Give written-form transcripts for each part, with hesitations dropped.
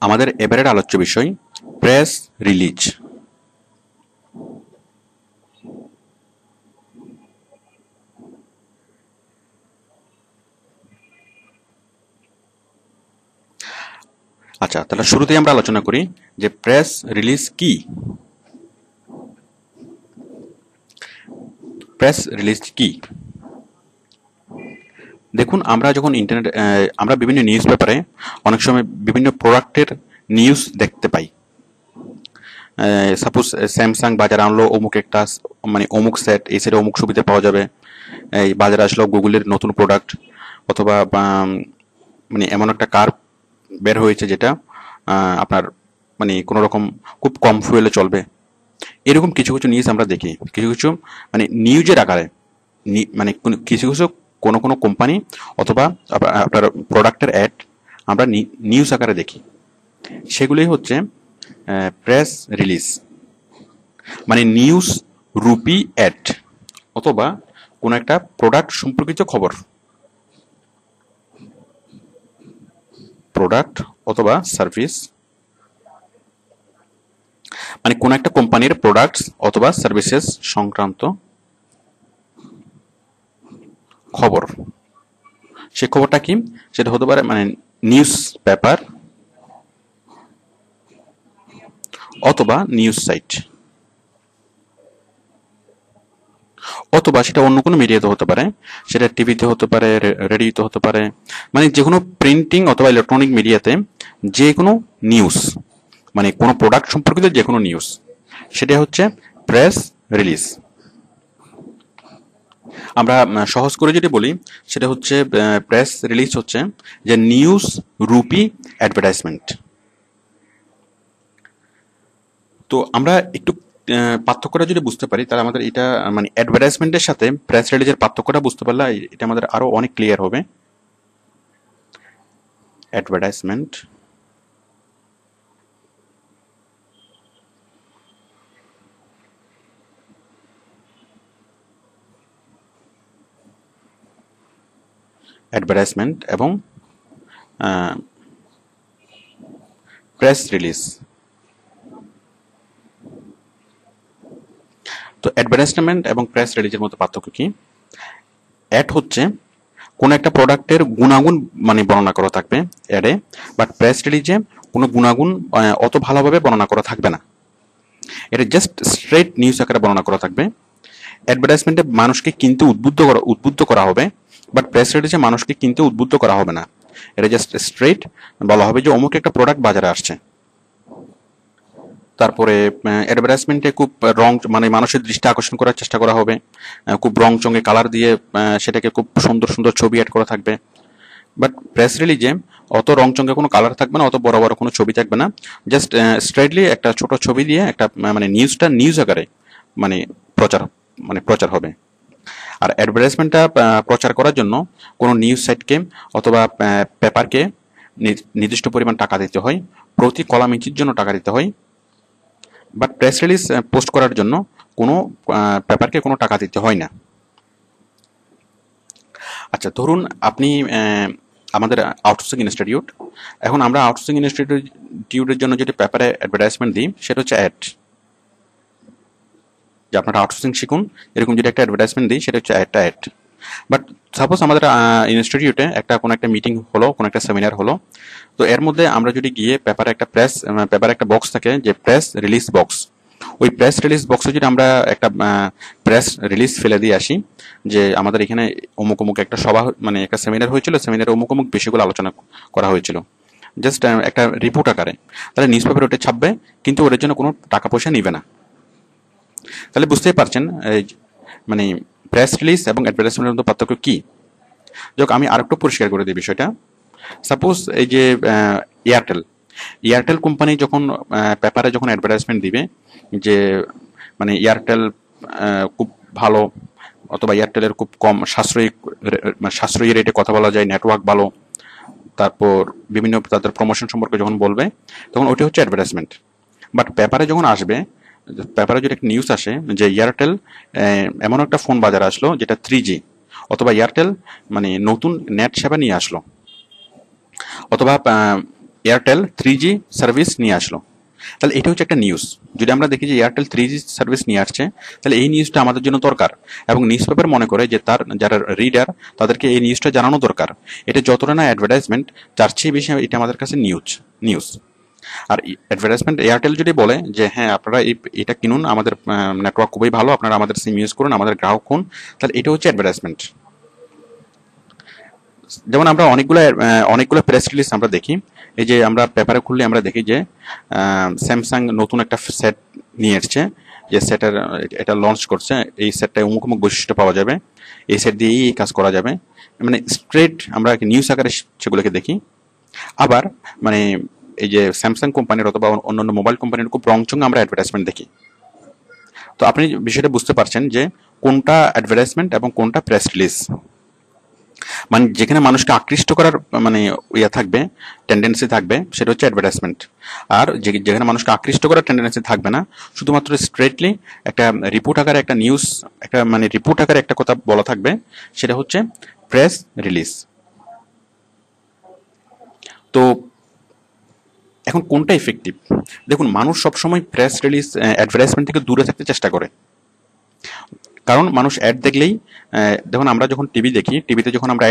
আমাদের এবারের আলোচ্য বিষয় প্রেস রিলিজ। আচ্ছা, তাহলে শুরুতেই আমরা আলোচনা করি যে প্রেস রিলিজ কি। প্রেস রিলিজ কি? দেখুন, আমরা যখন আমরা বিভিন্ন নিউজ পেপারে অনেক সময় বিভিন্ন প্রোডাক্টের নিউজ দেখতে পাই। সাপোজ স্যামসাং বাজারে আনলো অমুক একটা, মানে অমুক সেট, এই সেটে অমুক সুবিধা পাওয়া যাবে। এই বাজারে আসলো গুগলের নতুন প্রোডাক্ট, অথবা মানে এমন একটা কার বের হয়েছে যেটা আপনার মানে কোনো রকম খুব কম ফুয়েলে চলবে। এরকম কিছু কিছু নিউজ আমরা দেখি, কিছু কিছু মানে নিউজের আকারে, মানে কিছু কিছু কোনো কোনো কোম্পানি অথবা আপনার প্রোডাক্টের অ্যাড আমরা নিউজ আকারে দেখি। সেগুলোই হচ্ছে প্রেস রিলিজ, মানে নিউজ রূপী অ্যাড অথবা কোনো একটা প্রোডাক্ট সম্পর্কিত খবর, প্রোডাক্ট অথবা সার্ভিস, মানে কোন একটা কোম্পানির প্রোডাক্টস অথবা সার্ভিসেস সংক্রান্ত খবর। সে খবরটা কি? সেটা হতে পারে মানে নিউজ পেপার অথবা নিউজ সাইট, অথবা সেটা অন্য কোনো মিডিয়াতে হতে পারে, সেটা টিভিতে হতে পারে, রেডিওতে হতে পারে, মানে যে কোনো প্রিন্টিং অথবা ইলেকট্রনিক মিডিয়াতে যে কোনো নিউজ, মানে কোনো প্রোডাক্ট সম্পর্কিত যে কোনো নিউজ, সেটা হচ্ছে প্রেস রিলিজ। আমরা সহজ করে যদি বলি, সেটা হচ্ছে প্রেস রিলিজ হচ্ছে যে নিউজ রূপী অ্যাডভার্টাইজমেন্ট। তো আমরা একটু পার্থক্যটা যদি বুঝতে পারি, তাহলে আমাদের এটা মানে অ্যাডভার্টাইজমেন্টের সাথে প্রেস রিলিজের পার্থক্যটা বুঝতে পারলে এটা আমাদের আরো অনেক ক্লিয়ার হবে। অ্যাডভার্টাইজমেন্ট অ্যাডভার্টাইজমেন্ট এবং প্রেস রিলিজ। তো অ্যাডভার্টাইজমেন্ট এবং প্রেস রিলিজের মধ্যে পার্থক্য কি? অ্যাড হচ্ছে কোন একটা প্রোডাক্টের গুণাগুণ মানে বর্ণনা করা থাকবে অ্যাডে, বাট প্রেস রিলিজে কোনো গুণাগুণ অত ভালোভাবে বর্ণনা করা থাকবে না। এটা জাস্ট স্ট্রেট নিউজ আকারে বর্ণনা করা থাকবে। অ্যাডভার্টাইজমেন্টে মানুষকে কিনতে উদ্বুদ্ধ করা হবে, বাট প্রেস রিলিজে মানুষকে কিনতে উদ্বুদ্ধ করা হবে না। এটা জাস্ট স্ট্রেট বলা হবে যে অমুক একটা প্রোডাক্ট বাজারে আসছে। তারপরে অ্যাডভার্টাইজমেন্টে খুব রং মানে মানুষের দৃষ্টি আকর্ষণ করার চেষ্টা করা হবে, খুব রং চঙে কালার দিয়ে সেটাকে খুব সুন্দর সুন্দর ছবি অ্যাড করা থাকবে। বাট প্রেস রিলিজে অত রং চঙে কোনো কালার থাকবে না, অত বড় বড় কোনো ছবি থাকবে না, জাস্ট স্ট্রেটলি একটা ছোট ছবি দিয়ে একটা মানে নিউজটা নিউজ আকারে মানে প্রচার হবে। আর অ্যাডভার্টাইজমেন্টটা প্রচার করার জন্য কোনো নিউজ সাইটকে অথবা পেপারকে নির্দিষ্ট পরিমাণ টাকা দিতে হয়, প্রতি কলাম ইঞ্চির জন্য টাকা দিতে হয়। বাট প্রেস রিলিজ পোস্ট করার জন্য কোনো পেপারকে কোনো টাকা দিতে হয় না। আচ্ছা, ধরুন আপনি আমাদের আউটসোর্সিং ইনস্টিটিউট, এখন আমরা আউটসোর্সিং ইনস্টিটিউটের জন্য যেটি পেপারে অ্যাডভার্টাইজমেন্ট দিই সেটা হচ্ছে অ্যাড। যে আপনারা আউটসোর্সিং শিখুন, এরকম যদি একটা অ্যাডভার্টাইজমেন্ট দিই সেটা হচ্ছে একটা অ্যাড। বাট সাপোজ আমাদের ইনস্টিটিউটে কোনো একটা মিটিং হলো, কোনো একটা সেমিনার হলো, তো এর মধ্যে আমরা যদি গিয়ে পেপারে একটা বক্স থাকে যে প্রেস রিলিজ বক্স, ওই প্রেস রিলিজ বক্সে যদি আমরা একটা প্রেস রিলিজ ফেলে দিয়ে আসি যে আমাদের এখানে অমুক অমুক একটা সভা মানে একটা সেমিনার হয়েছিল, সেমিনারে অমুক অমুক বিষয়গুলো আলোচনা করা হয়েছিল, জাস্ট একটা রিপোর্ট আকারে, তাহলে নিউজ পেপারে ওটা ছাপবে, কিন্তু ওটার জন্য কোনো টাকা পয়সা নিবে না। তাহলে বুঝতেই পারছেন মানে প্রেস রিলিজ এবং অ্যাডভার্টাইজমেন্টের মধ্যে পার্থক্য কি। যাক, আমি আরেকটু পরিষ্কার করে দিই বিষয়টা। সাপোজ এই যে এয়ারটেল কোম্পানি যখন পেপারে যখন অ্যাডভার্টাইজমেন্ট দিবে যে মানে এয়ারটেল খুব ভালো, অথবা এয়ারটেলের খুব কম সাশ্রয়ী রেটে কথা বলা যায়, নেটওয়ার্ক ভালো, তারপর বিভিন্ন তাদের প্রমোশন সম্পর্কে যখন বলবে, তখন ওটা হচ্ছে অ্যাডভার্টাইজমেন্ট। বাট পেপারে যখন আসবে, পেপারে যদি একটা নিউজ আসে যে এয়ারটেল এমন একটা ফোন বাজারে আসলো যেটা 3G, অথবা এয়ারটেল মানে নতুন নেট সেবা নিয়ে আসলো, অথবা এয়ারটেল 3G সার্ভিস নিয়ে আসলো। তাহলে এটা হচ্ছে একটা নিউজ। যদি আমরা দেখি যে এয়ারটেল 3G সার্ভিস নিয়ে আসছে, তাহলে এই নিউজটা আমাদের জন্য দরকার, এবং নিউজ পেপার মনে করে যে তার যারা রিডার তাদেরকে এই নিউজটা জানানো দরকার। এটা যতটা না অ্যাডভার্টাইজমেন্ট, তার চেয়ে বেশি এটা আমাদের কাছে নিউজ। আর অ্যাডভার্টাইজমেন্ট এয়ারটেল যদি বলে যে হ্যাঁ আপনারা এটা কিনুন, আমাদের নেটওয়ার্ক খুবই ভালো, আপনারা আমাদের সিম ইউজ করুন, আমাদের গ্রাহক হন, তাহলে এটা হচ্ছে অ্যাডভার্টাইজমেন্ট। যেমন আমরা অনেকগুলো প্রেস রিলিজ আমরা দেখি, এই যে আমরা পেপারে খুললে আমরা দেখি যে স্যামসাং নতুন একটা সেট নিয়ে এসছে, যে সেটের এটা লঞ্চ করছে, এই সেটটায় অমুক বৈশিষ্ট্য পাওয়া যাবে, এই সেট দিয়ে এই কাজ করা যাবে, মানে স্ট্রেট আমরা নিউজ আকারে সেগুলোকে দেখি। আবার মানে এই যে স্যামসাং কোম্পানির অথবা অন্যান্য মোবাইল কোম্পানির খুব রংচং আমরা অ্যাডভার্টাইজমেন্ট দেখি। তো আপনি বিষয়টা বুঝতে পারছেন যে কোনটা অ্যাডভার্টাইজমেন্ট এবং কোনটা প্রেস রিলিজ। মানে যেখানে মানুষকে আকৃষ্ট করার মানে থাকবে, টেন্ডেন্সি থাকবে, সেটা হচ্ছে অ্যাডভার্টাইজমেন্ট। আর যেখানে মানুষকে আকৃষ্ট করার টেন্ডেন্সি থাকবে না, শুধুমাত্র স্ট্রেটলি একটা রিপোর্ট আকারে একটা নিউজ, একটা মানে রিপোর্ট আকারে একটা কথা বলা থাকবে, সেটা হচ্ছে প্রেস রিলিজ। তো এখন কোনটা ইফেক্টিভ? দেখুন, মানুষ সবসময় প্রেস রিলিজ অ্যাডভার্টাইজমেন্ট থেকে দূরে থাকতে চেষ্টা করে, কারণ মানুষ অ্যাড দেখলেই, দেখুন আমরা যখন টিভি দেখি, টিভিতে যখন আমরা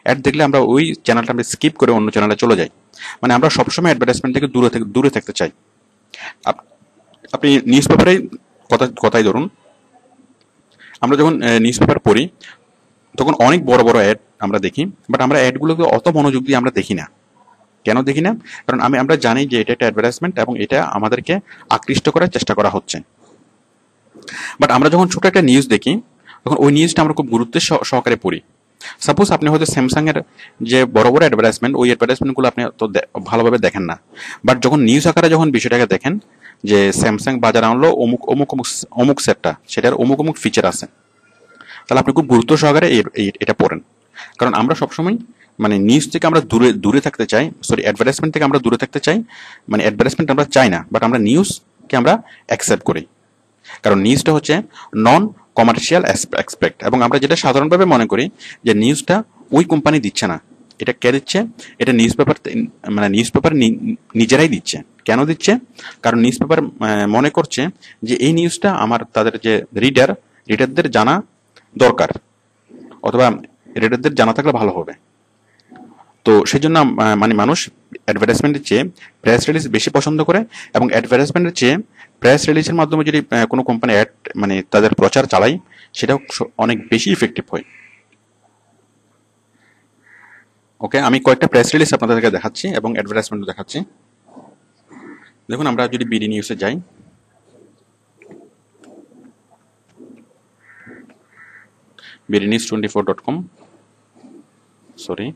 অ্যাড দেখলে আমরা ওই চ্যানেলটা আমরা স্কিপ করে অন্য চ্যানেলে চলে যাই। মানে আমরা সবসময় অ্যাডভার্টাইজমেন্ট থেকে দূরে থাকতে চাই। আপনি নিউজ পেপারে কথাই ধরুন, আমরা যখন নিউজ পেপার পড়ি তখন অনেক বড় বড় অ্যাড আমরা দেখি, বাট আমরা অ্যাডগুলোকে অত মনোযোগ দিয়ে আমরা দেখি না। কেন দেখি না? কারণ আমরা জানি যে এটা একটা অ্যাডভার্টাইজমেন্ট এবং এটা আমাদেরকে আকৃষ্ট করার চেষ্টা করা হচ্ছে। বাট আমরা যখন ছোট একটা নিউজ দেখি, তখন ওই নিউজটা আমরা খুব গুরুত্বের সহকারে পড়ি। সাপোজ আপনি হয়তো স্যামসাং এর যে বড় বড় অ্যাডভার্টাইজমেন্ট, ওই অ্যাডভার্টাইজমেন্টগুলো আপনি তো ভালোভাবে দেখেন না, বাট যখন নিউজ আকারে যখন বিষয়টাকে দেখেন যে স্যামসাং বাজার আনলো অমুক অমুক অমুক সেটটা, সেটার অমুক অমুক ফিচার আছে, তাহলে আপনি খুব গুরুত্ব সহকারে এটা পড়েন। কারণ আমরা সবসময় মানে নিউজ থেকে আমরা দূরে থাকতে চাই, সরি অ্যাডভার্টাইজমেন্ট থেকে আমরা দূরে থাকতে চাই। মানে অ্যাডভার্টাইজমেন্ট আমরা চাই না, বাট আমরা নিউজকে আমরা অ্যাকসেপ্ট করি, কারণ নিউজটা হচ্ছে নন কমার্শিয়াল অ্যাসপেক্ট, এবং আমরা যেটা সাধারণভাবে মনে করি যে নিউজটা ওই কোম্পানি দিচ্ছে না, এটা কে দিচ্ছে? এটা নিউজ পেপার নিজেরাই দিচ্ছে। কেন দিচ্ছে? কারণ নিউজ পেপার মনে করছে যে এই নিউজটা তাদের যে রিডারদের জানা দরকার, অথবা রিডারদের জানা থাকলে ভালো হবে। তো সেই জন্য মানে মানুষ অ্যাডভার্টাইজমেন্টের চেয়ে প্রেস রিলিজ বেশি পছন্দ করে, এবং অ্যাডভার্টাইজমেন্টের চেয়ে প্রেস রিলিজের মাধ্যমে যদি কোনো কোম্পানি অ্যাড মানে তাদের প্রচার চালায়, সেটাও অনেক বেশি ইফেক্টিভ হয়। ওকে, আমি কয়েকটা প্রেস রিলিজ আপনাদেরকে দেখাচ্ছি এবং অ্যাডভার্টাইজমেন্ট দেখাচ্ছি। দেখুন, আমরা যদি বিডি নিউজে যাই, bdnews24.com, সরি,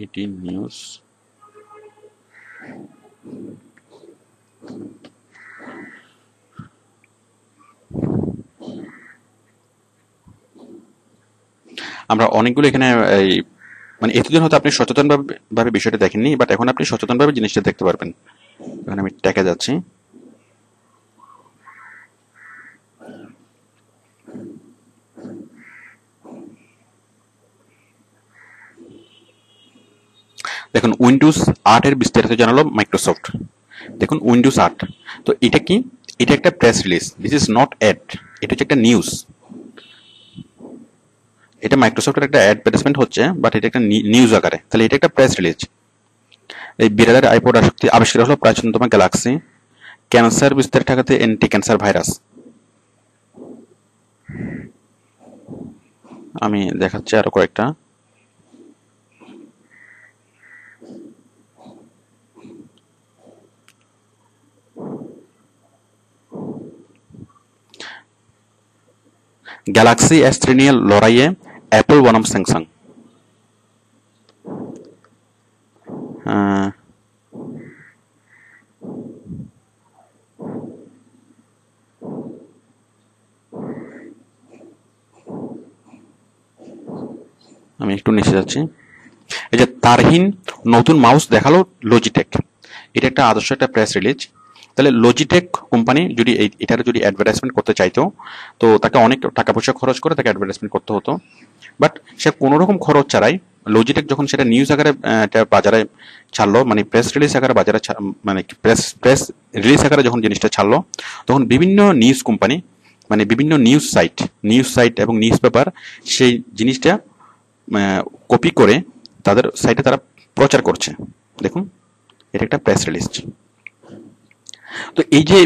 ET নিউজ, আমরা অনেকগুলো এখানে মানে এতদিন হয়তো আপনি সচেতনভাবে বিষয়টা দেখেননি, বাট এখন আপনি সচেতনভাবে জিনিসটা দেখতে পারবেন। এখন আমি ট্যাগে যাচ্ছি। দেখুন, উইন্ডোজ 8 এর বিস্তারিত জানালো মাইক্রোসফট। দেখুন উইন্ডোজ 8, তো এটা কি? এটা একটা press release, this is not ad, এটা হচ্ছে একটা নিউজ। এটা মাইক্রোসফটের একটা অ্যাডভার্টাইজমেন্ট হচ্ছে, বাট এটা একটা নিউজ আকারে, তাহলে এটা একটা প্রেস রিলিজ। এই বিড়ালের আইপড আবিষ্কার হলো প্রাচীনতম গ্যালাক্সি, ক্যান্সার বিস্তার ঠেকাতে অ্যান্টি ক্যান্সার ভাইরাস। আমি দেখাচ্ছি আরো কয়েকটা। গ্যালাক্সি S3 নিয়ে লড়াইয়ে অ্যাপল বনাম স্যামসাং। আমি একটু নিচে যাচ্ছি। এই যে তারহীন নতুন মাউস দেখালো লজিটেক, এটা একটা আদর্শ একটা প্রেস রিলিজ। তাহলে লজিটেক কোম্পানি যদি এটার যদি অ্যাডভার্টাইজমেন্ট করতে চাইতো, তো তাকে অনেক টাকা পয়সা খরচ করে তাকে অ্যাডভার্টাইজমেন্ট করতে হতো। বাট সে কোনো রকম খরচ ছাড়াই লজিটেক যখন সেটা নিউজ আকারে এটা বাজারে ছাড়লো, মানে প্রেস রিলিজ আকারে বাজারে মানে প্রেস রিলিজ আকারে যখন জিনিসটা ছাড়লো, তখন বিভিন্ন নিউজ কোম্পানি, মানে বিভিন্ন নিউজ সাইট এবং নিউজ পেপার সেই জিনিসটা কপি করে তাদের সাইটে তারা প্রচার করছে। দেখুন, এটা একটা প্রেস রিলিজ। তো এই যে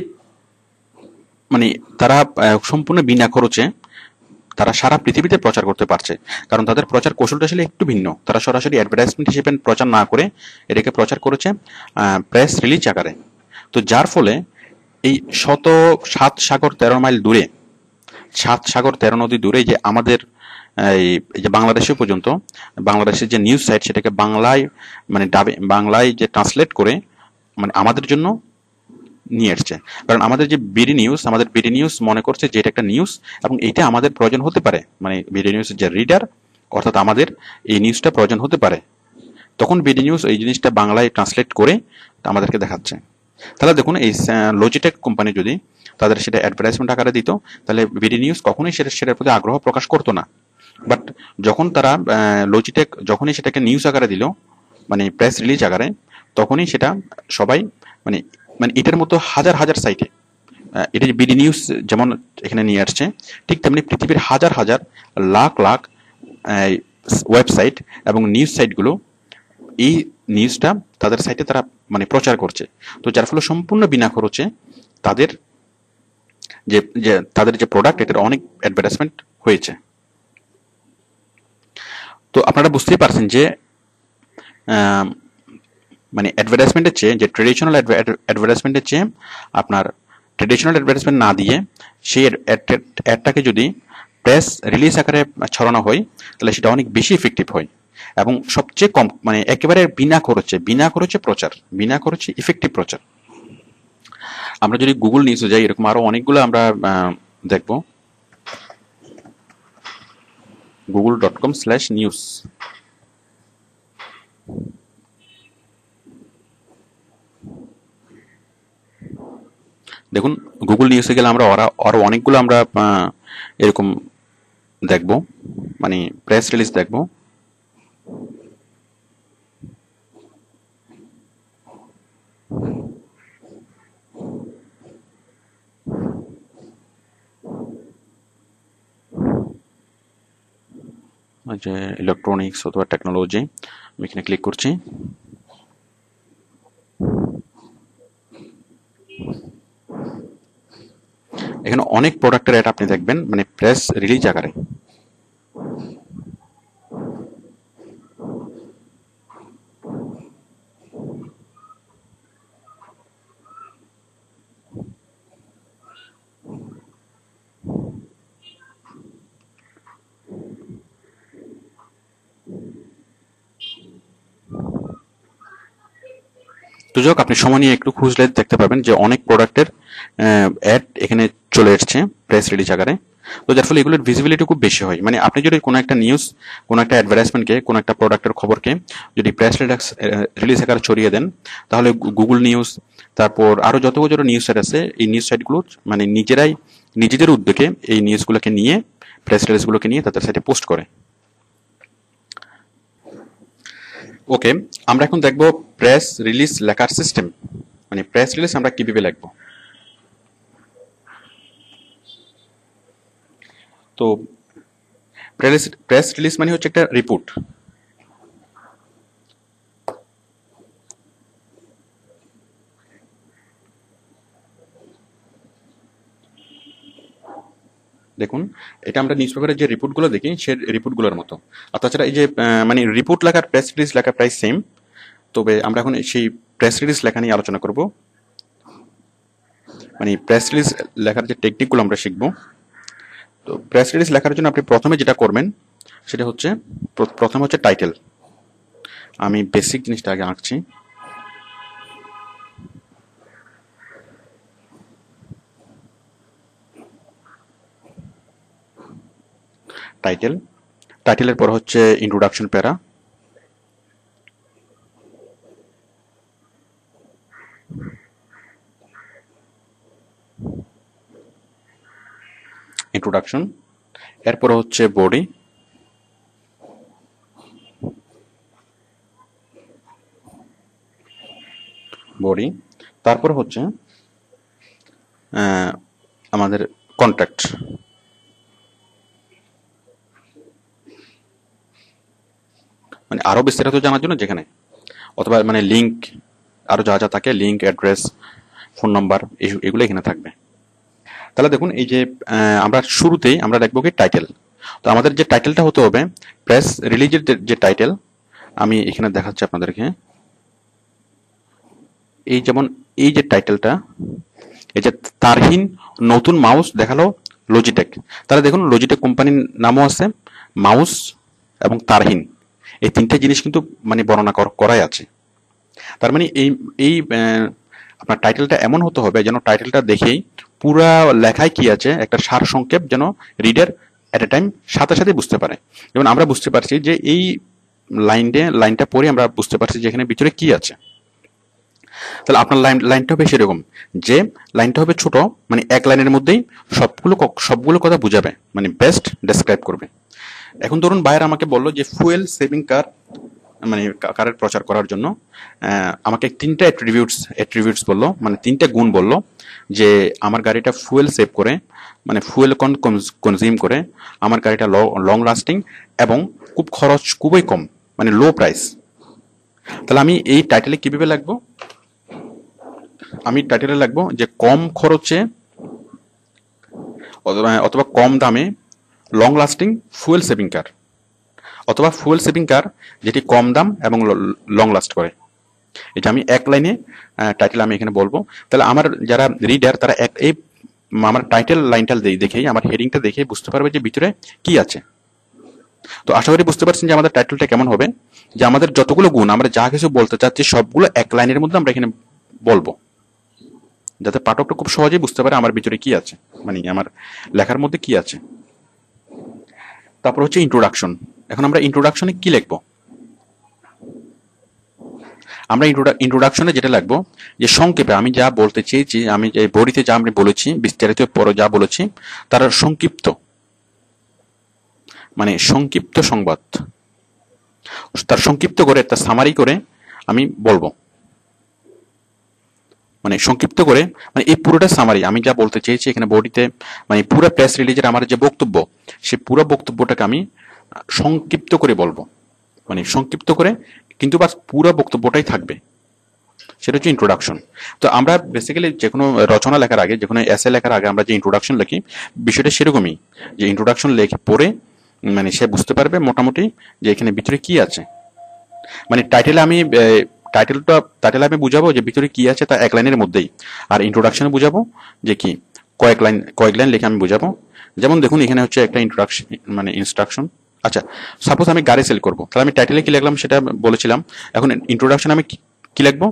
মানে তারা সম্পূর্ণ বিনা খরচে তারা সারা পৃথিবীতে প্রচার করতে পারছে, কারণ তাদের প্রচার কৌশলটা আসলে একটু ভিন্ন। তারা সরাসরি অ্যাডভার্টাইজমেন্ট হিসেবে প্রচার না করে এটাকে প্রচার করেছে প্রেস রিলিজ আকারে। তো যার ফলে এই 7 সাগর 13 মাইল দূরে, 7 সাগর 13 নদী দূরে যে আমাদের এই যে বাংলাদেশে পর্যন্ত বাংলাদেশের যে নিউজ সাইট সেটাকে বাংলায় মানে বাংলায় যে ট্রান্সলেট করে মানে আমাদের জন্য নিয়ে এসছে। কারণ আমাদের যে আমাদের বিডি নিউজ মনে করছে যে এটা একটা নিউজ এবং এটা আমাদের প্রয়োজন হতে পারে, মানে বিডি নিউজের যে রিডার অর্থাৎ আমাদের এই নিউজটা প্রয়োজন হতে পারে, তখন বিডি নিউজ এই জিনিসটা বাংলায় ট্রান্সলেট করে আমাদেরকে দেখাচ্ছে। তাহলে দেখুন, এই লজিটেক কোম্পানি যদি তাদের সেটা অ্যাডভার্টাইজমেন্ট আকারে দিত, তাহলে বিডি নিউজ কখনোই সেটার প্রতি আগ্রহ প্রকাশ করতো না। বাট যখন তারা লজিটেক যখনই সেটাকে নিউজ আকারে দিল, মানে প্রেস রিলিজ আকারে, তখনই সেটা সবাই মানে মানে এটার মতো হাজার হাজার সাইটে এটা যে বিডি নিউজ যেমন এখানে নিয়ে আসছে, ঠিক তেমনি পৃথিবীর হাজার হাজার লাখ লাখ ওয়েবসাইট এবং নিউজ সাইটগুলো এই নিউজটা তাদের সাইটে তারা মানে প্রচার করছে। তো যার ফলে সম্পূর্ণ বিনা খরচে তাদের তাদের যে প্রোডাক্ট এটার অনেক অ্যাডভার্টাইজমেন্ট হয়েছে। তো আপনারা বুঝতেই পারছেন যে মানে অ্যাডভার্টাইজমেন্টের চেয়ে যে ট্রেডিশনাল অ্যাডভার্টাইজমেন্টের চেয়ে আপনার ট্রেডিশনাল অ্যাডভার্টাইজমেন্ট না দিয়ে সেই অ্যাডটাকে যদি প্রেস রিলিজ আকারে ছড়ানো হয়, তাহলে সেটা অনেক বেশি ইফেক্টিভ হয় এবং সবচেয়ে কম মানে একেবারে বিনা খরচে প্রচার, বিনা খরচে ইফেক্টিভ প্রচার। আমরা যদি গুগল নিউজে যাই, এরকম আরো অনেকগুলো আমরা দেখব। google.com/news। দেখুন, গুগল নিউজে গেলে আমরা আরো অনেকগুলো আমরা এরকম দেখব, মানে প্রেস রিলিজ দেখব। যে ইলেকট্রনিক্স অথবা টেকনোলজি, আমি এখানে ক্লিক করছি। এখানে অনেক প্রোডাক্টের অ্যাড আপনি দেখবেন, মানে প্রেস রিলিজ আকারে। তো যাক, আপনি সময় নিয়ে একটু খুঁজলে দেখতে পাবেন যে অনেক প্রোডাক্টের অ্যাড এখানে চলে এসছে প্রেস রিলিজ আকারে। তো যার ফলে এগুলোর ভিজিবিলিটি খুব বেশি হয়। মানে আপনি যদি কোনো একটা নিউজ, কোনো একটা অ্যাডভার্টাইজমেন্টকে, কোনো একটা প্রোডাক্টের খবরকে যদি প্রেস রিলিজ আকারে ছড়িয়ে দেন, তাহলে গুগল নিউজ, তারপর আরো যতগুলো নিউজ সাইট আছে, এই নিউজ সাইটগুলো মানে নিজেদের উদ্যোগে এই নিউজগুলোকে নিয়ে, প্রেস রিলিজগুলোকে নিয়ে তাদের সাইটে পোস্ট করে। ওকে, আমরা এখন দেখব প্রেস রিলিজ লেখার সিস্টেম, মানে প্রেস রিলিজ আমরা কিভাবে লিখব। তো প্রেস রিলিজ মানে হচ্ছে একটা রিপোর্ট। দেখুন, এটা আমরা নিউজ পেপারের যে রিপোর্টগুলো দেখি সেই রিপোর্টগুলোর মতো। আর তাছাড়া এই যে মানে রিপোর্ট লেখার প্রেস রিলিজ লেখা প্রায় সেম, তবে আমরা এখন সেই প্রেস রিলিজ লেখা নিয়ে আলোচনা করব। মানে প্রেস রিলিজ লেখার যে টেকনিকগুলো আমরা শিখব। তো প্রেস রিলিজ লেখার জন্য আপনি প্রথমে যেটা করবেন সেটা হচ্ছে প্রথমে হচ্ছে টাইটেল। আমি বেসিক জিনিসটা আগে আঁকছি। টাইটেলের পর হচ্ছে ইন্ট্রোডাকশন প্যারা, ইন্ট্রোডাকশন, এরপরে হচ্ছে বডি, তারপর হচ্ছে আমাদের কন্ট্যাক্ট। মানে আরো বিস্তারিত জানার জন্য যেখানে, অথবা মানে লিঙ্ক, আরো যা যা থাকে, লিঙ্ক, অ্যাড্রেস, ফোন নাম্বার, এগুলো এখানে থাকবে। তাহলে দেখুন এই যে আমরা শুরুতেই আমরা দেখবো কি টাইটেল। তো আমাদের যে টাইটেলটা হতে হবে, প্রেস রিলিজের যে টাইটেল, আমি এখানে দেখাচ্ছি আপনাদেরকে। এই যেমন এই যে টাইটেলটা, এই যে তারহীন নতুন মাউস দেখালো লজিটেক, তাহলে দেখুন লজিটেক কোম্পানির নামও আছে, মাউস এবং তারহীন, এই তিনটে জিনিস কিন্তু মানে বর্ণনা করাই আছে। তার মানে এই আপনার টাইটেলটা এমন হতে হবে যেন টাইটেলটা দেখেই পুরা লেখায় কি আছে একটা সার সংক্ষেপ যেন রিডার এট এ টাইম সাথে সাথে বুঝতে পারে। যেমন আমরা বুঝতে পারছি যে এই লাইনটা পড়ে আমরা বুঝতে পারছি যে এখানে ভিতরে কি আছে। তাহলে আপনার লাইনটা হবে সেরকম যে লাইনটা হবে ছোট, মানে এক লাইনের মধ্যেই সবগুলো কথা বুঝাবে, মানে বেস্ট ডেসক্রাইব করবে। এখন ধরুন বায়ার আমাকে বললো যে ফুয়েল সেভিং কার, মানে কারের প্রচার করার জন্য আমাকে তিনটা অ্যাট্রিবিউটস বললো, মানে তিনটা গুণ বললো যে আমার গাড়িটা ফুয়েল সেভ করে, মানে ফুয়েল কনজিউম করে, আমার গাড়িটা লং লাস্টিং এবং খুব খরচ খুবই কম, মানে লো প্রাইস। তাহলে আমি এই টাইটেলে কিভাবে লাগবো, আমি টাইটেলে লাগবো যে কম খরচে অথবা কম দামে লং লাস্টিং ফুয়েল সেভিং কার, অথবা ফুয়েল সেভিং কার যেটি কম দাম এবং লং লাস্ট করে। এটা আমি এক লাইনে টাইটেল আমি এখানে বলবো। তাহলে আমার যারা রিডার তারা এই আমার টাইটেল লাইনটা দেখেই, আমার হেডিংটা দেখে বুঝতে পারবে যে ভিতরে কি আছে। তো আশা করি বুঝতে পারছেন যে আমাদের টাইটেলটা কেমন হবে, যে আমাদের যতগুলো গুণ আমরা যা কিছু বলতে চাচ্ছি সবগুলো এক লাইনের মধ্যে আমরা এখানে বলবো, যাতে পাঠকটা খুব সহজেই বুঝতে পারে আমার ভিতরে কি আছে, মানে আমার লেখার মধ্যে কি আছে। তারপর হচ্ছে ইন্ট্রোডাকশন। এখন আমরা ইন্ট্রোডাকশনে কি লিখবো, আমরা ইন্ট্রোডাকশনে যেটা লাগবো যে সংক্ষেপে আমি যা বলতে চেয়েছি, আমি এই বডিতে যা আমি বলেছি, বিস্তারিত পরে যা বলেছি তার সংক্ষিপ্ত, মানে সংক্ষিপ্ত সংবাদ, তার সংক্ষিপ্ত করে, তার সামারি করে আমি বলবো, মানে সংক্ষিপ্ত করে, মানে এই পুরোটা সামারি আমি যা বলতে চেয়েছি এখানে বডিতে, মানে পুরো প্রেস রিলিজের আমার যে বক্তব্য, সেই পুরো বক্তব্যটাকে আমি সংক্ষিপ্ত করে বলবো, মানে সংক্ষিপ্ত করে, কিন্তু বাস পুরো বক্তব্যটাই থাকবে, সেটা হচ্ছে ইন্ট্রোডাকশন। তো আমরা বেসিক্যালি যে কোনো রচনা লেখার আগে, যে কোনো এসে লেখার আগে আমরা যে ইন্ট্রোডাকশন লিখি, বিষয়টা সেরকমই, যে ইন্ট্রোডাকশন লেখে পড়ে মানে সে বুঝতে পারবে মোটামুটি যে এখানে ভিতরে কি আছে। মানে টাইটেলে আমি বুঝাবো যে ভিতরে কি আছে তা এক লাইনের মধ্যেই, আর ইন্ট্রোডাকশনে বুঝাবো যে কি কয়েক লাইন লিখে আমি বুঝাবো। যেমন দেখুন এখানে হচ্ছে একটা ইন্ট্রোডাকশন, মানে ইনস্ট্রাকশন। আচ্ছা, সাপোজ আমি গাড়ি সেল করবো, তাহলে আমি টাইটেলে কি লিখলাম সেটা বলেছিলাম। এখন ইন্ট্রোডাকশন আমি কি লিখবো,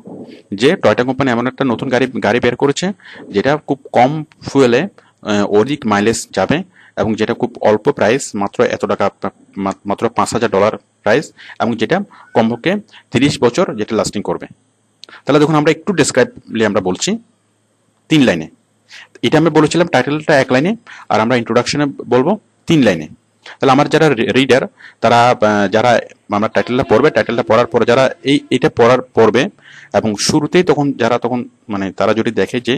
যে টয়োটা কোম্পানি এমন একটা নতুন গাড়ি বের করেছে যেটা খুব কম ফুয়েলে অধিক মাইলেজ যাবে, এবং যেটা খুব অল্প প্রাইস, মাত্র এত টাকা, মাত্র $5,000 প্রাইস, এবং যেটা কমপক্ষে 30 বছর যেটা লাস্টিং করবে। তাহলে দেখুন আমরা একটু ডেসক্রাইবলি আমরা বলছি 3 লাইনে। এটা আমি বলেছিলাম টাইটেলটা 1 লাইনে, আর আমরা ইন্ট্রোডাকশনে বলবো 3 লাইনে। তাহলে আমার যারা রিডার তারা যারা আমরা টাইটেলটা পড়ার পরে যারা এইটা পড়বে, এবং শুরুতেই তখন মানে তারা যদি দেখে যে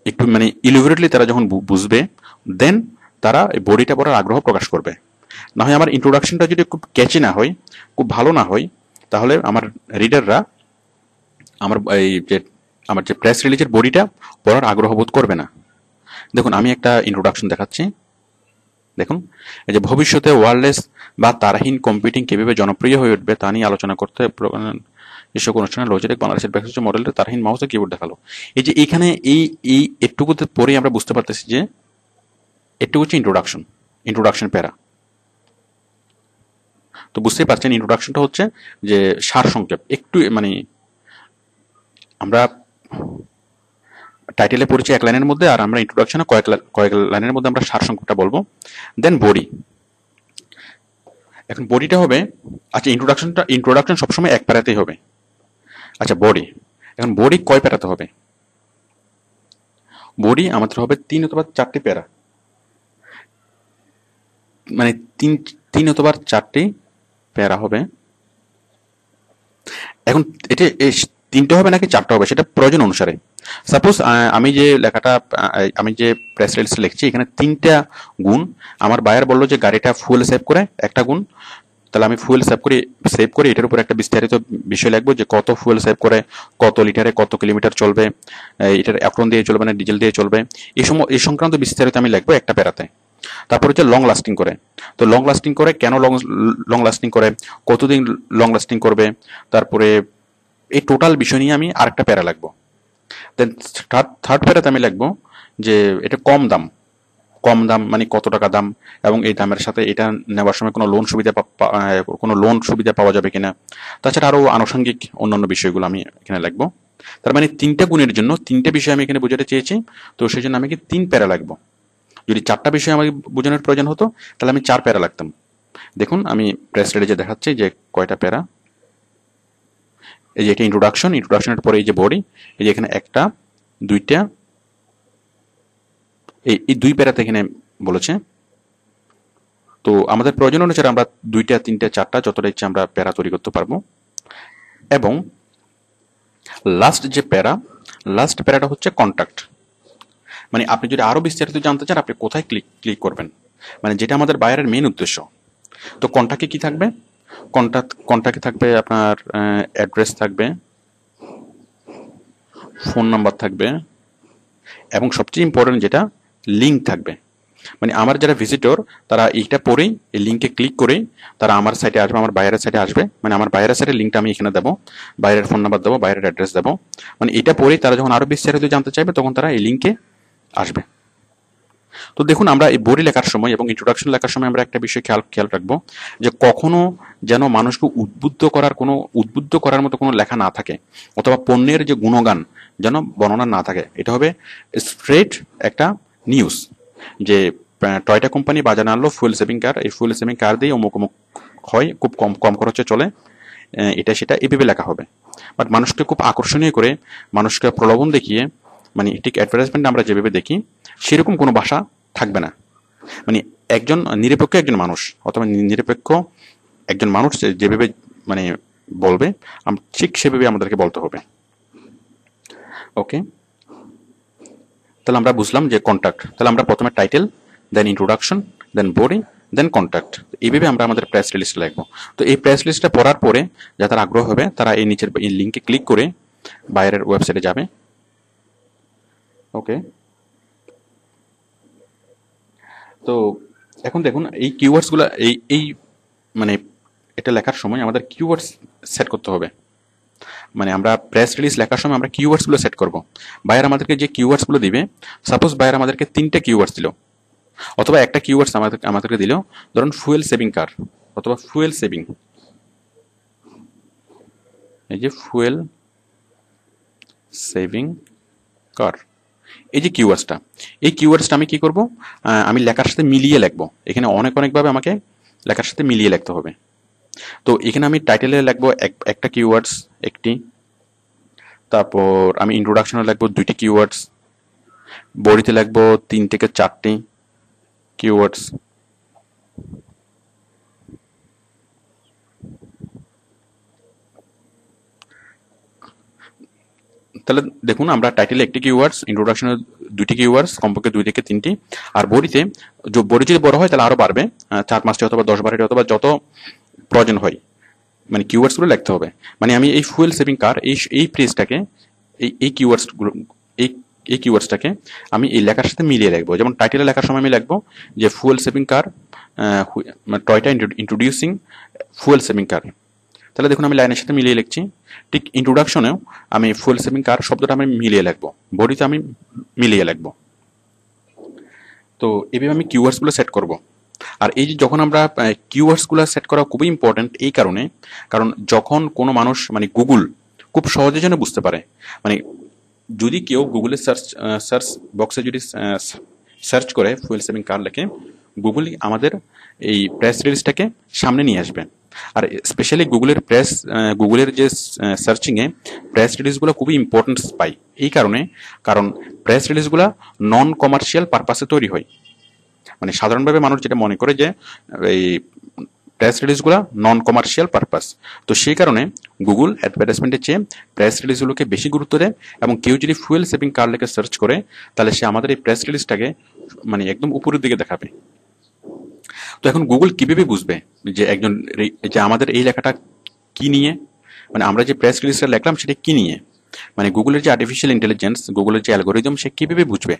একটু মানে ইলিভেরেটলি তারা যখন বুঝবে, দেন তারা এই বডিটা পড়ার আগ্রহ প্রকাশ করবে। না হয় আমার ইন্ট্রোডাকশনটা যদি খুব ক্যাচি না হয়, খুব ভালো না হয়, তাহলে আমার রিডাররা আমার যে প্রেস রিলিজের বডিটা পড়ার আগ্রহ বোধ করবে না। দেখুন আমি একটা ইন্ট্রোডাকশন দেখাচ্ছি। দেখুন এই যে ভবিষ্যতে ওয়্যারলেস বা তারহীন কম্পিউটিং কিভাবে জনপ্রিয় হয়ে উঠবে তা নিয়ে আলোচনা করতে এসব অনুষ্ঠানে লজিটেক বাংলাদেশের বেশ কিছু মডেলের তারহীন মাউস ও কিবোর্ড দেখালো। এই যে এখানে এই একটুকুতে পরে আমরা বুঝতে পারতেছি যে একটু হচ্ছে ইন্ট্রোডাকশন প্যারা। তো বুঝতেই পারছেন ইন্ট্রোডাকশনটা হচ্ছে যে সার সংক্ষেপ, একটু মানে আমরা টাইটেলে পড়েছি 1 লাইনের মধ্যে, আর আমরা ইন্ট্রোডাকশনে কয়েক লাইনের মধ্যে আমরা সার সংক্ষেপটা বলবো। দেন বডি। এখন বডিটা হবে, আচ্ছা ইন্ট্রোডাকশন সবসময় 1 প্যারাতেই হবে। আচ্ছা বডি, এখন বডি কয় প্যারাতে হবে? বডি আমাদের হবে 3 অথবা 4টি প্যারা। মানে তিন তিন অথবা চারটি প্যারা হবে। এখন এটা তিনটে হবে নাকি চারটা হবে সেটা প্রয়োজন অনুসারে। সাপোজ আমি যে লেখাটা আমি যে প্রেস রিলিজ লিখছি এখানে তিনটা গুণ, আমার বায়ার বললো যে গাড়িটা ফুয়েল সেভ করে একটা গুণ, তাহলে আমি ফুয়েল সেভ করি এটার উপর একটা বিস্তারিত বিষয় লিখবো যে কত ফুয়েল সেভ করে, কত লিটারে কত কিলোমিটার চলবে, এটার অ্যাপ্রন দিয়ে চলবে না ডিজেল দিয়ে চলবে, এই সংক্রান্ত বিস্তারিত আমি লিখবো একটা প্যারাতে। তারপর হচ্ছে লং লাস্টিং করে, তো লং লাস্টিং করে কেন লং লাস্টিং করে, কতদিন লং লাস্টিং করবে, তারপরে এই টোটাল বিষয় নিয়ে আমি আরেকটা প্যারা লিখবো। দেন থার্ড প্যারাতে আমি লিখবো যে এটা কম দাম মানে কত টাকা দাম, এবং এই দামের সাথে এটা নেওয়ার সময় কোনো লোন সুবিধা পাওয়া যাবে কিনা, তাছাড়া আরো আনুষঙ্গিক অন্যান্য বিষয়গুলো আমি এখানে লিখবো। তার মানে তিনটা গুণের জন্য তিনটে বিষয় আমি এখানে বোঝাতে চেয়েছি, তো সেই জন্য আমি কি 3 প্যারা লিখবো। যদি 4টা বিষয় আমাকে বোঝানোর প্রয়োজন হতো তাহলে আমি 4 প্যারা লিখতাম। দেখুন আমি প্রেস রিলিজে দেখাচ্ছি যে কয়টা প্যারা। এই যে এটা ইন্ট্রোডাকশনের পরে এই যে বডি, এই যে এখানে একটা দুইটা, এই 2 প্যারাতে এখানে বলেছে। তো আমাদের প্রয়োজন অনুসারে আমরা 2টা 3টা 4টা যতটা ইচ্ছে আমরা প্যারা তৈরি করতে পারবো। এবং লাস্ট প্যারাটা হচ্ছে কন্টাক্ট, মানে আপনি যদি আরো বিস্তারিত জানতে চান আপনি কোথায় ক্লিক করবেন, মানে যেটা আমাদের বায়ারের মেইন উদ্দেশ্য। তো কন্টাক্টে কি থাকবে, কন্টাক্টে থাকবে আপনার অ্যাড্রেস থাকবে, ফোন নাম্বার থাকবে, এবং সবচেয়ে ইম্পর্টেন্ট যেটা লিঙ্ক থাকবে। মানে আমার যারা ভিজিটর তারা এইটা পড়েই এই লিঙ্কে ক্লিক করেই তারা আমার সাইটে আসবে, আমার বাইরের সাইটে আসবে, মানে আমার বাইরের সাইটের লিঙ্কটা আমি এখানে দেবো, বাইরের ফোন নাম্বার দেবো, বাইরের অ্যাড্রেস দেবো, মানে এটা পড়েই তারা যখন আরো বিস্তারিত জানতে চাইবে তখন তারা এই লিঙ্কে আসবে। তো দেখুন আমরা এই বডি লেখার সময় এবং ইন্ট্রোডাকশন লেখার সময় আমরা একটা বিষয় খেয়াল রাখবো যে কখনো যেন মানুষকে উদ্বুদ্ধ করার মতো কোনো লেখা না থাকে, অথবা পণ্যের যে গুণগান যেন বর্ণনা না থাকে। এটা হবে স্ট্রেট একটা নিউজ যে টয়টা কোম্পানি বাজারে আনলো ফুয়েল সেভিং কার, এই ফুয়েল সেভিং কার দিয়ে অমুক হয়, খুব কম খরচে চলে, এটা সেটা এভাবে লেখা হবে। বাট মানুষকে খুব আকর্ষণীয় করে, মানুষকে প্রলোভন দেখিয়ে, মানে ঠিক অ্যাডভার্টাইজমেন্ট আমরা যেভাবে দেখি সেরকম কোনো ভাষা থাকবে না। মানে নিরপেক্ষ একজন মানুষ অথবা নিরপেক্ষ একজন মানুষ যেভাবে মানে বলবে ঠিক সেভাবে আমাদেরকে বলতে হবে। ওকে, তাহলে আমরা বুঝলাম যে কন্টাক্ট, তাহলে আমরা প্রথমে টাইটেল, দেন ইন্ট্রোডাকশন, দেন বডি, দেন কন্টাক্ট, এইভাবে আমরা আমাদের প্রেস রিলিজটা লিখবো। তো এই প্রেস রিলিজটা পড়ার পরে যাদের আগ্রহ হবে তারা এই নিচের এই লিঙ্কে ক্লিক করে বাইরের ওয়েবসাইটে যাবে। ওকে, তো এখন দেখুন এই কিওয়ার্ডসগুলো এই মানে এটা লেখার সময় আমাদের কিওয়ার্ডস সেট করতে হবে। মানে আমরা প্রেস রিলিজ লেখার সময় আমরা কিওয়ার্ডসগুলো সেট করব। বায়ার আমাদেরকে যে কিওয়ার্ডসগুলো দিবে, সাপোজ বায়ার আমাদেরকে 3টে কিওয়ার্ডস দিল অথবা একটা কিওয়ার্ডস আমাদেরকে দিল, ধরুন ফুয়েল সেভিং কার অথবা ফুয়েল সেভিং, এই যে ফুয়েল সেভিং কার, এই যে কিওয়ার্ডসটা, এই কিওয়ার্ডসটা আমি কি করব, আমি লেখার সাথে মিলিয়ে লিখবো। এখানে অনেকভাবে আমাকে লেখার সাথে মিলিয়ে লিখতে হবে। তো এখানে আমি টাইটেলে লিখবো একটা কিওয়ার্ডস একটি, তারপর আমি ইন্ট্রোডাকশনে লিখবো 2টি কিওয়ার্ডস, বডিতে লিখবো 3 থেকে 4টি কিওয়ার্ডস, তাহলে দেখুন আমরা টাইটেলে 1টি কিওয়ার্ডস, ইন্ট্রোডাকশনে 2টি কিওয়ার্ডস, কমপক্ষে 2 থেকে 3টি, আর বডিতে বডি যদি বড় হয় তাহলে আরো বাড়বে, 4-5টি অথবা 10-12টি অথবা যত প্রয়োজন হয়, মানে কিওয়ার্ডসগুলো লিখতে হবে। মানে আমি এই ফুয়েল সেভিং কার এই ফ্রেজটাকে এই কিওয়ার্ডসটাকে আমি এই লেখার সাথে মিলিয়ে লিখবো। যেমন টাইটেলে লেখার সময় আমি লিখবো যে ফুয়েল সেভিং কার, টয়টা ইন্ট্রোডিউসিং ফুয়েল সেভিং কার, তাহলে দেখুন আমি লাইনের সাথে মিলিয়ে লিখছি। ঠিক ইন্ট্রোডাকশনেও আমি ফুয়েল সেভিং কার শব্দটা আমি মিলিয়ে লিখবো, বডিতে আমি মিলিয়ে লিখবো। তো এইভাবে আমি কিওয়ার্ডসগুলো সেট করব। আর এই যে যখন আমরা কিওয়ার্ডসগুলো সেট করা খুবই ইম্পর্টেন্ট এই কারণ যখন কোনো মানুষ মানে গুগল খুব সহজে যেন বুঝতে পারে, মানে যদি কেউ গুগলের সার্চ বক্সে যদি সার্চ করে ফুয়েল সেভিং কার লেখে, গুগল আমাদের এই প্রেস রিলিজটাকে সামনে নিয়ে আসবে। আর স্পেশালি গুগলের যে সার্চিংয়ে প্রেস রিলিজগুলো খুবই ইম্পর্টেন্স পাই এই কারণ প্রেস রিলিজগুলো নন কমার্শিয়াল পারপাসে তৈরি হয়। মানে সাধারণভাবে মানুষ যেটা মনে করে যে এই প্রেস রিলিজগুলো নন কমার্শিয়াল পারপাস। তো সেই কারণে গুগল অ্যাডভার্টাইজমেন্টের চেয়ে প্রেস রিলিজগুলোকে বেশি গুরুত্ব দেয়, এবং কেউ যদি ফুয়েল সেভিং কার লেখে সার্চ করে তাহলে সে আমাদের এই প্রেস রিলিজটাকে মানে একদম উপরের দিকে দেখাবে। তো এখন গুগল কিভাবে বুঝবে যে যে আমাদের এই লেখাটা কি নিয়ে, মানে আমরা যে প্রেস রিলিজটা লিখলাম সেটা কি নিয়ে, মানে গুগলের যে আর্টিফিশিয়াল ইন্টেলিজেন্স, গুগলের যে অ্যালগোরিদম, সে কিভাবে বুঝবে?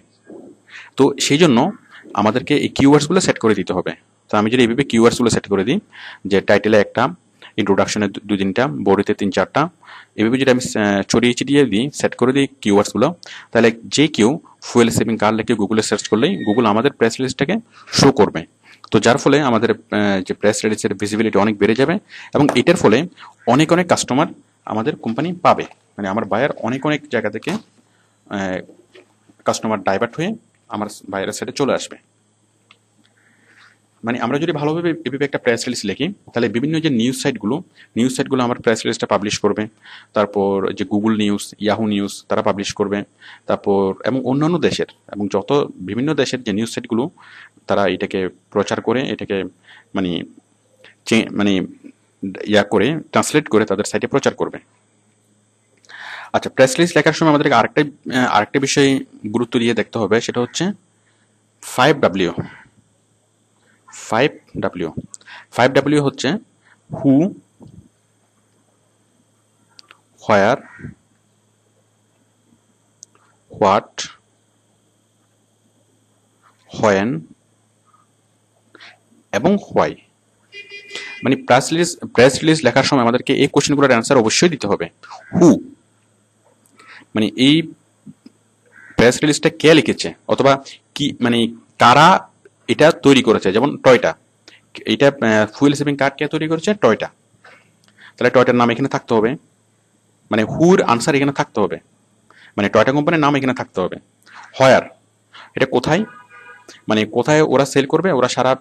তো সেই জন্য আমাদেরকে এই কিওয়ার্ডসগুলো সেট করে দিতে হবে। তো আমি যদি এইভাবে কিওয়ার্ডসগুলো সেট করে দিই, যে টাইটেলে একটা, ইন্ট্রোডাকশনে 2-3টা, বডিতে 3-4টা, এভাবে যদি আমি ছড়িয়ে ছিটিয়ে দিই, সেট করে দিই কিওয়ার্ডসগুলো, তাহলে যে কেউ ফুয়েল সেভিং কার লিখে গুগলে সার্চ করলেই গুগল আমাদের প্রেস রিলিজটাকে শো করবে। তো যার ফলে আমাদের যে প্রেস রিলিজের ভিজিবিলিটি অনেক বেড়ে যাবে, এবং এটার ফলে অনেক অনেক কাস্টমার আমাদের কোম্পানি পাবে। মানে আমার বায়ার অনেক অনেক জায়গা থেকে কাস্টমার ডাইভার্ট হয়ে আমার বায়ারের সাইডে চলে আসবে। মানে আমরা যদি ভালোভাবে এভাবে একটা প্রেস রিলিজ লিখি, তাহলে বিভিন্ন যে নিউজ সাইটগুলো আমার প্রেস রিলিজটা পাবলিশ করবে। তারপর যে গুগল নিউজ, ইয়াহু নিউজ, তারা পাবলিশ করবে। তারপর এবং অন্যান্য দেশের এবং যত বিভিন্ন দেশের যে নিউজ সাইটগুলো, তারা এটাকে প্রচার করে, এটাকে মানে মানে করে ট্রান্সলেট করে তাদের সাইটে প্রচার করবে। আচ্ছা, প্রেস রিলিজ লেখার সময় আমাদেরকে আরেকটা বিষয় গুরুত্ব দিয়ে দেখতে হবে, সেটা হচ্ছে 5W। 5W হচ্ছে হু, হোয়ার, হোয়াট, হোয়েন এবং হোয়াই। মানে প্রেস রিলিজ লেখার সময় আমাদেরকে এই কোশ্চেনগুলোর অ্যান্সার অবশ্যই দিতে হবে। হু, মানে এই প্রেস রিলিজটা কে লিখেছে, অথবা কি, মানে কারা এটা তৈরি করেছে। যেমন টয়টা, এটা ফুয়েল সেভিং কার কে তৈরি করেছে? টয়টা। তাহলে টয়টার নাম এখানে থাকতে হবে, মানে হুর আনসার এখানে থাকতে হবে, মানে টয়টা কোম্পানির নাম এখানে থাকতে হবে। হয়ার, এটা কোথায়, মানে কোথায় ওরা সেল করবে, ওরা সারা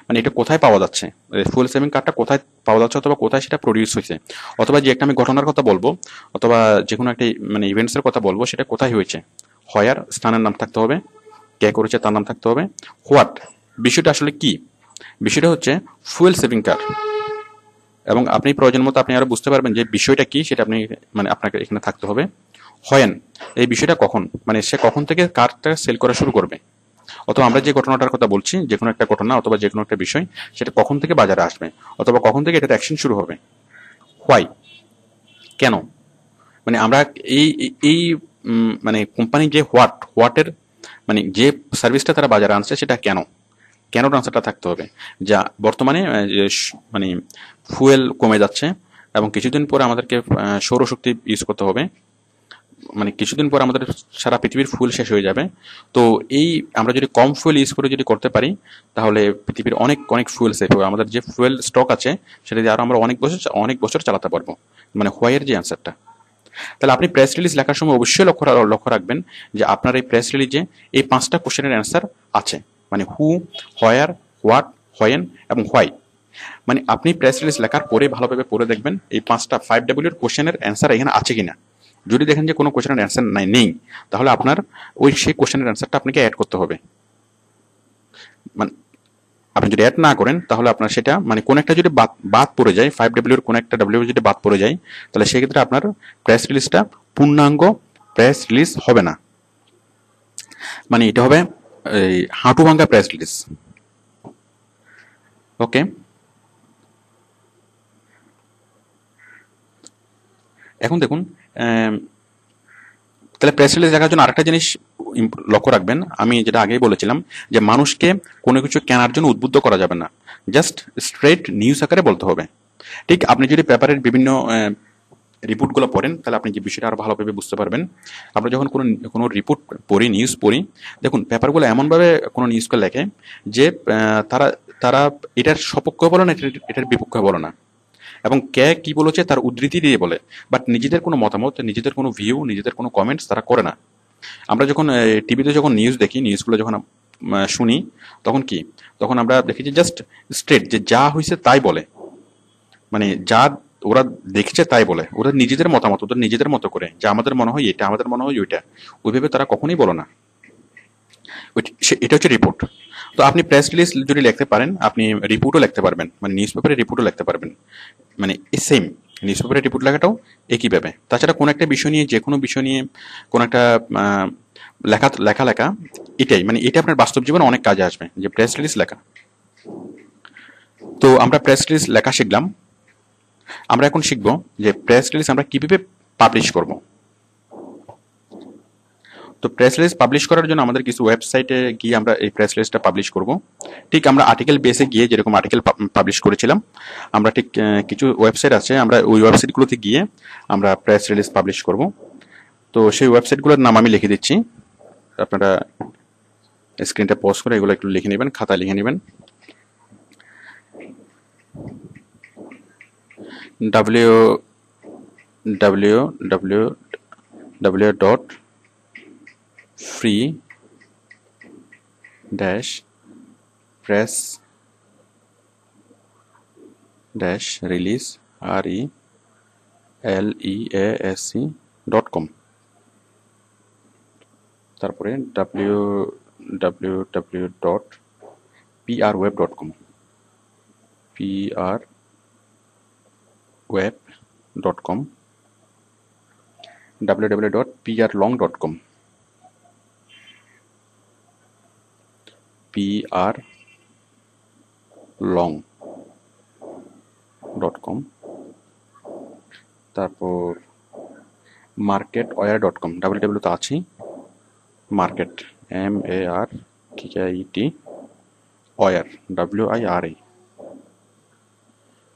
মানে এটা কোথায় পাওয়া যাচ্ছে, ফুয়েল সেভিং কারটা কোথায় পাওয়া যাচ্ছে, অথবা কোথায় সেটা প্রডিউস হয়েছে, অথবা যে একটা আমি ঘটনার কথা বলবো, অথবা যে কোনো একটা মানে ইভেন্টসের কথা বলবো, সেটা কোথায় হয়েছে। হয়ার, স্থানের নাম থাকতে হবে, কে করেছে তার নাম থাকতে হবে। হোয়াট, বিষয়টা আসলে কি, বিষয়টা হচ্ছে ফুয়েল সেভিং কার, এবং আপনি প্রয়োজন মতো আপনি আরো বুঝতে পারবেন যে বিষয়টা কি, সেটা আপনি মানে আপনাকে এখানে থাকতে হবে। হয়েন, এই বিষয়টা কখন, মানে সে কখন থেকে কারটা সেল করা শুরু করবে, অথবা আমরা যে ঘটনাটার কথা বলছি, যে কোনো একটা ঘটনা অথবা যে কোনো একটা বিষয়, সেটা কখন থেকে বাজারে আসবে, অথবা কখন থেকে এটার অ্যাকশন শুরু হবে। হোয়াই, কেন, মানে আমরা এই এই মানে কোম্পানি যে হোয়াটের মানে যে সার্ভিসটা তারা বাজারে আনছে, সেটা কেন আনসারটা থাকতে হবে। যা বর্তমানে মানে ফুয়েল কমে যাচ্ছে, এবং কিছুদিন পরে আমাদেরকে সৌরশক্তি ইউজ করতে হবে, মানে কিছুদিন পর আমাদের সারা পৃথিবীর ফুয়েল শেষ হয়ে যাবে। তো এই আমরা যদি কম ফুয়েল ইউজ করে যদি করতে পারি, তাহলে পৃথিবীর অনেক অনেক ফুয়েল সেভ হবে। আমাদের যে ফুয়েল স্টক আছে সেটা দিয়ে আরো আমরা অনেক বছর চালাতে পারবো, মানে হোয়াইয়ের যে অ্যান্সারটা। তাহলে আপনি প্রেস রিলিজ লেখার সময় অবশ্যই লক্ষ্য রাখবেন যে আপনার এই প্রেস রিলিজে এই 5টা কোশ্চেনের অ্যান্সার আছে, মানে হু, হোয়ার, হোয়াট, হোয়েন এবং হোয়াই। মানে আপনি প্রেস রিলিজ লেখার পরে ভালোভাবে পড়ে দেখবেন এই 5টা 5W এর কোশ্চেনের অ্যান্সার এখানে আছে কিনা। যদি দেখেন যে কোনো কোশ্চেনের অ্যান্সার নেই, তাহলে আপনার সেই কোশ্চেনের অ্যান্সারটা আপনাকে অ্যাড করতে হবে। মানে আপনি যদি অ্যাড না করেন, তাহলে আপনার সেটা মানে কোন একটা যদি বাদ পড়ে যায়, 5W এর কোন একটা W যদি বাদ পড়ে যায়, তাহলে সেক্ষেত্রে আপনার প্রেস রিলিজটা পূর্ণাঙ্গ প্রেস রিলিজ হবে না, মানে এটা হবে এই হাঁটু ভাঙ্গা প্রেস রিলিজ। ওকে, এখন দেখুন, তাহলে প্রেস রিলিজ দেখার জন্য আরেকটা জিনিস লক্ষ্য রাখবেন, আমি যেটা আগেই বলেছিলাম, যে মানুষকে কোনো কিছু কেনার জন্য উদ্বুদ্ধ করা যাবে না, জাস্ট স্ট্রেট নিউজ আকারে বলতে হবে। ঠিক আপনি যদি পেপারের বিভিন্ন রিপোর্টগুলো পড়েন, তাহলে আপনি যে বিষয়টা আরো ভালোভাবে বুঝতে পারবেন। আমরা যখন কোনো রিপোর্ট পড়ি, নিউজ পড়ি, দেখুন পেপারগুলো এমনভাবে কোনো নিউজকে লেখে যে তারা তারা এটার সপক্ষে বলে না, এটার বিপক্ষে বলে না, এবং কে কি বলেছে তার উদ্ধৃতি দিয়ে বলে, বাট নিজেদের কোনো মতামত, নিজেদের কোনো ভিউ, নিজেদের কোনো কমেন্টস তারা করে না। আমরা যখন টিভিতে যখন নিউজ দেখি, নিউজগুলো যখন শুনি, তখন আমরা দেখি যে জাস্ট স্ট্রেট যে যা হয়েছে তাই বলে, মানে যা ওরা দেখছে তাই বলে, ওরা নিজেদের মতামত, ওদের নিজেদের মতো করে, যা আমাদের মনে হয় এটা, আমাদের মনে হয় ওইটা, ওইভাবে তারা কখনোই বলে না। এটা হচ্ছে রিপোর্ট। তো আপনি প্রেস রিলিজ যদি লিখতে পারেন, আপনি রিপোর্টও লিখতে পারবেন, মানে নিউজ পেপারে রিপোর্টও লিখতে পারবেন, মানে সেম নিউজ পেপারে রিপোর্ট লেখাটাও একইভাবে। তাছাড়া কোনো একটা বিষয় নিয়ে, যে কোনো বিষয় নিয়ে কোনো একটা লেখা এটাই, মানে এটা আপনার বাস্তব জীবনে অনেক কাজে আসবে, যে প্রেস রিলিজ লেখা। তো আমরা প্রেস রিলিজ লেখা শিখলাম। আমরা এখন শিখবো যে প্রেস রিলিজ আমরা কিভাবে পাবলিশ করব। তো প্রেস রিলিজ পাবলিশ করার জন্য আমাদের কিছু ওয়েবসাইটে গিয়ে আমরা এই প্রেস রিলিজটা পাবলিশ করব। ঠিক আমরা আর্টিকেল বেসে গিয়ে যেরকম আর্টিকেল পাবলিশ করেছিলাম, আমরা ঠিক কিছু ওয়েবসাইট আছে, আমরা ওই ওয়েবসাইটগুলোতে গিয়ে আমরা প্রেস রিলিজ পাবলিশ করব। তো সেই ওয়েবসাইটগুলোর নাম আমি লিখে দিচ্ছি, আপনারা স্ক্রিনটা পজ করে এগুলো একটু লিখে নেবেন, খাতা লিখে নেবেন। www.free-release.com। তারপরে www.prweb.com, prweb.com, www.prlong.com, prlong.com, তারপর marketwire.com, www তো আছেই, market MARKET war WIRE,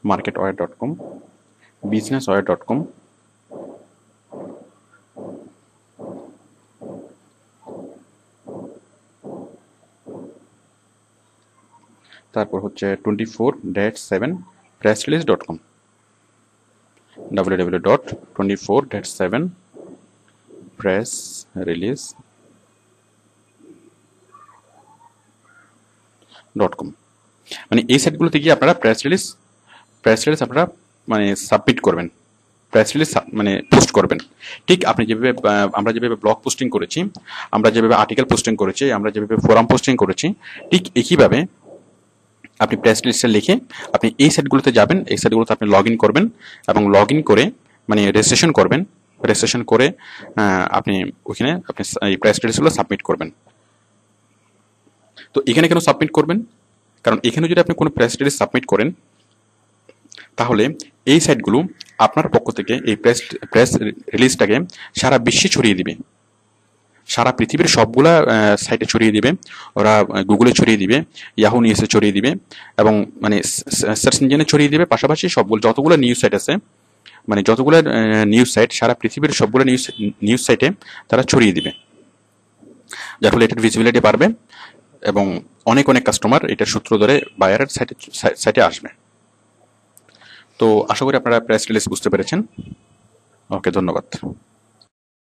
marketwire.com, businesswire.com, তারপর হচ্ছে 24-7 pressrelease.com, www.24-7 pressrelease.com। মানে এই সাইটগুলোতে গিয়ে আপনারা প্রেস রিলিজ আপনারা মানে সাবমিট করবেন, প্রেস রিলিজ মানে পোস্ট করবেন। ঠিক আপনি যেভাবে আমরা যেভাবে ব্লগ পোস্টিং করেছি, আমরা যেভাবে আর্টিকেল পোস্টিং করেছি, আমরা যেভাবে ফোরাম পোস্টিং করেছি, ঠিক একইভাবে আপনি প্রেস রিলিজটা লিখে আপনি এই সাইটগুলোতে যাবেন, এই সাইটগুলোতে আপনি লগ ইন করবেন এবং লগ ইন করে মানে রেজিস্ট্রেশন করবেন, রেজিস্ট্রেশন করে আপনি ওইখানে আপনি এই প্রেস রিলিজগুলো সাবমিট করবেন। তো এখানে কেন সাবমিট করবেন? কারণ এখানে যদি আপনি কোনো প্রেস রিলিজ সাবমিট করেন, তাহলে এই সাইটগুলো আপনার পক্ষ থেকে এই প্রেস রিলিজটাকে সারা বিশ্বে ছড়িয়ে দিবে, সারা পৃথিবীর সবগুলা সাইটে ছড়িয়ে দিবে, ওরা গুগলে ছড়িয়ে দিবে, ইয়াহু নিউজে ছড়িয়ে দিবে, এবং মানে সার্চ ইঞ্জিনে ছড়িয়ে দিবে। পাশাপাশি সবগুলো যতগুলো নিউজ সাইট আছে, মানে যতগুলো নিউজ সাইট, সারা পৃথিবীর সবগুলো নিউজ সাইটে তারা ছড়িয়ে দিবে, যার ফলে এটার ভিজিবিলিটি বাড়বে এবং অনেক কাস্টমার এটার সূত্র ধরে বায়ারের সাইটে আসবে। তো আশা করি আপনারা প্রেস রিলিজ বুঝতে পেরেছেন। ওকে, ধন্যবাদ।